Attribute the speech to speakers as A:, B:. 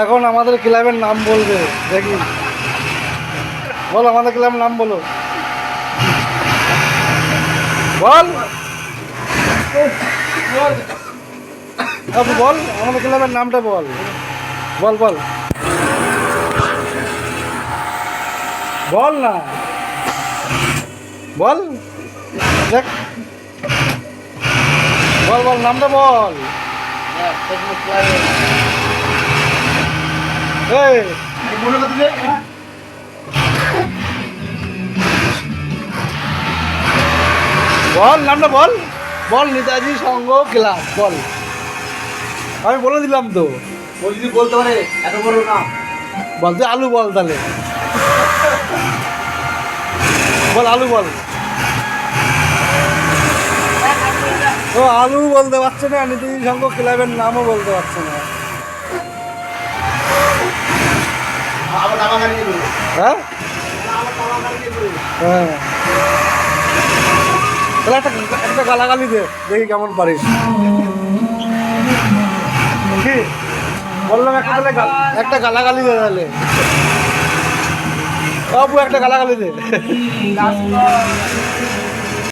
A: এখন আমাদের ক্লাবের নাম বলবে, দেখি বল আমাদের ক্লাবের নাম বলো, বল বল আমাদের ক্লাবের নামটা বল, বল বল বল না, বল দেখ, বল বল নামটা বল। এই বল নামটা বল, বল নেতাজি সংঘ ক্লাব বল। আমি বলে দিলাম তো,
B: ও যদি বলতে পারে এত বড় নাম,
A: বল তুই আলু বল তাহলে, বল আলু বল। ও আলু বলতে পারছে না, নেতাজি সংঘ ক্লাবের নামও বলতে পারছে না।
B: আবার দাবা গাড়ি দিয়ে দেবো।
A: হ্যাঁ
B: আবার দাবা গাড়ি দিয়ে দেবো।
A: হ্যাঁ, তাহলে একটা গালাগালি দে, দেখি কেমন পারিস। কি বললাম একটা, তাহলে একটা গালাগালি দে তাহলে, বাবু একটা গালাগালি দে।